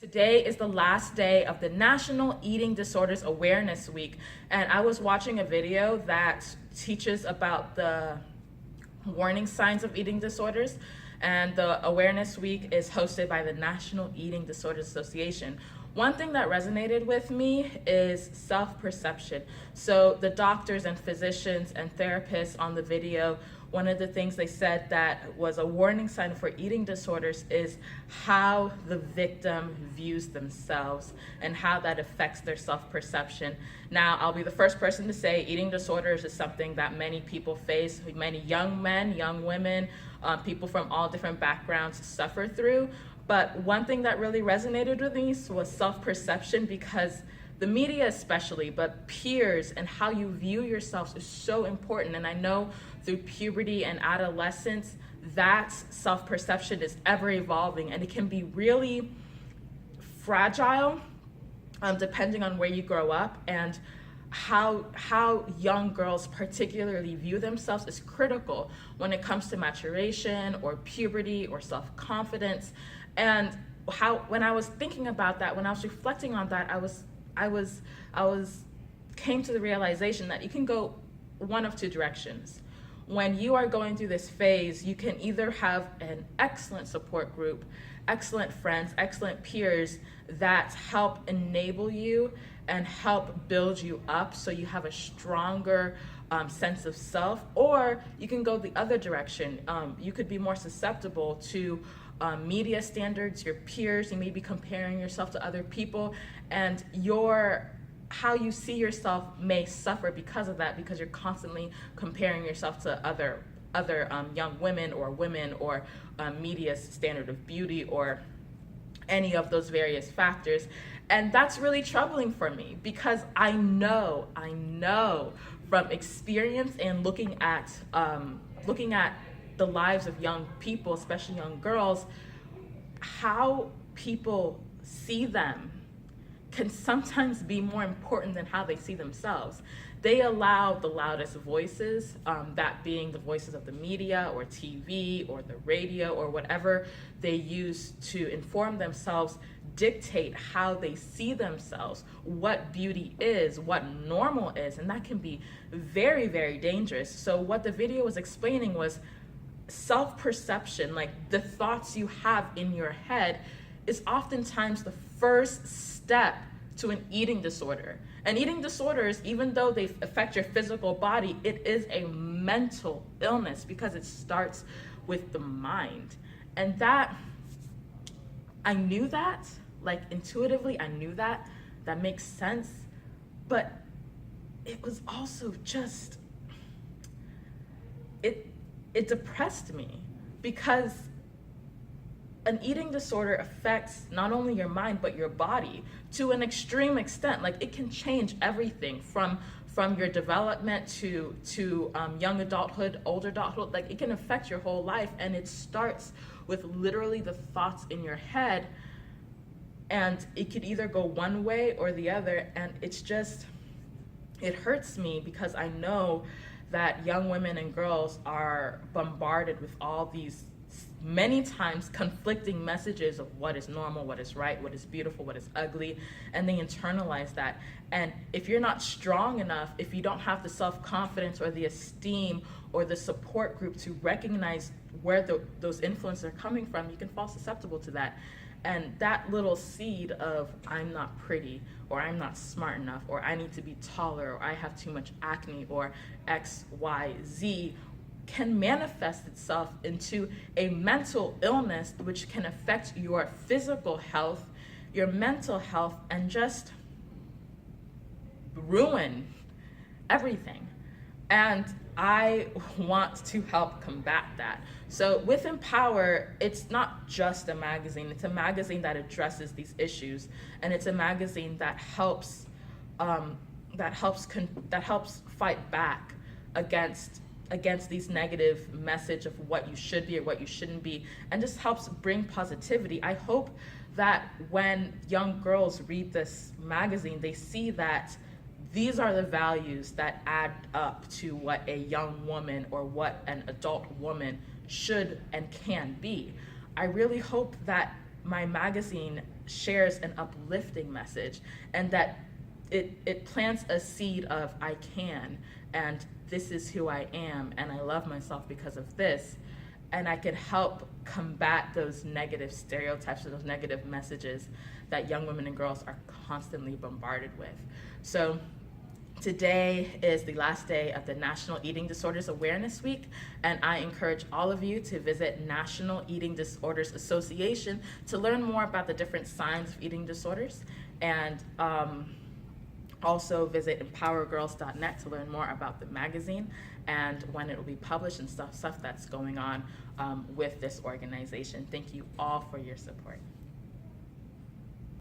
Today is the last day of the National Eating Disorders Awareness Week, and I was watching a video that teaches about the warning signs of eating disorders, and the Awareness Week is hosted by the National Eating Disorders Association. One thing that resonated with me is self-perception. So the doctors and physicians and therapists on the video, one of the things they said that was a warning sign for eating disorders is how the victim views themselves and how that affects their self-perception. Now, I'll be the first person to say eating disorders is something that many people face, many young men, young women, people from all different backgrounds suffer through. But one thing that really resonated with me was self-perception, because the media especially, but peers and how you view yourselves is so important. And I know through puberty and adolescence, that self-perception is ever evolving, and it can be really fragile depending on where you grow up, and how young girls particularly view themselves is critical when it comes to maturation or puberty or self-confidence. And when I was thinking about that, when I was reflecting on that, I came to the realization that you can go one of two directions. When you are going through this phase, you can either have an excellent support group, excellent friends, excellent peers that help enable you and help build you up so you have a stronger sense of self, or you can go the other direction. You could be more susceptible to media standards, your peers. You may be comparing yourself to other people, and how you see yourself may suffer because of that, because you're constantly comparing yourself to other young women or media's standard of beauty or any of those various factors. And that's really troubling for me, because I know from experience and looking at the lives of young people, especially young girls, how people see them can sometimes be more important than how they see themselves. They allow the loudest voices, that being the voices of the media or TV or the radio or whatever they use to inform themselves, dictate how they see themselves, what beauty is, what normal is, and that can be very, very dangerous. So what the video was explaining was self-perception, like the thoughts you have in your head, is oftentimes the first step to an eating disorder. And eating disorders, even though they affect your physical body, it is a mental illness because it starts with the mind. And that, I knew that, like intuitively, I knew that makes sense, but it was also just, it depressed me, because an eating disorder affects not only your mind but your body to an extreme extent. Like, it can change everything from your development to young adulthood, older adulthood. Like, it can affect your whole life, and it starts with literally the thoughts in your head, and it could either go one way or the other. And it hurts me, because I know that young women and girls are bombarded with all these many times conflicting messages of what is normal, what is right, what is beautiful, what is ugly, and they internalize that. And if you're not strong enough, if you don't have the self-confidence or the esteem or the support group to recognize where those influences are coming from, you can fall susceptible to that. And that little seed of I'm not pretty, or I'm not smart enough, or I need to be taller, or I have too much acne, or X, Y, Z, can manifest itself into a mental illness, which can affect your physical health, your mental health, and just ruin everything. And I want to help combat that. So with Empower, it's not just a magazine. It's a magazine that addresses these issues, and it's a magazine that helps fight back against these negative message of what you should be or what you shouldn't be, and just helps bring positivity. I hope that when young girls read this magazine, they see that these are the values that add up to what a young woman or what an adult woman should and can be. I really hope that my magazine shares an uplifting message, and that it plants a seed of I can, and this is who I am, and I love myself because of this, and I can help combat those negative stereotypes or those negative messages that young women and girls are constantly bombarded with. So today is the last day of the National Eating Disorders Awareness Week, and I encourage all of you to visit National Eating Disorders Association to learn more about the different signs of eating disorders, and also visit empowergirls.net to learn more about the magazine and when it will be published and stuff that's going on with this organization. Thank you all for your support.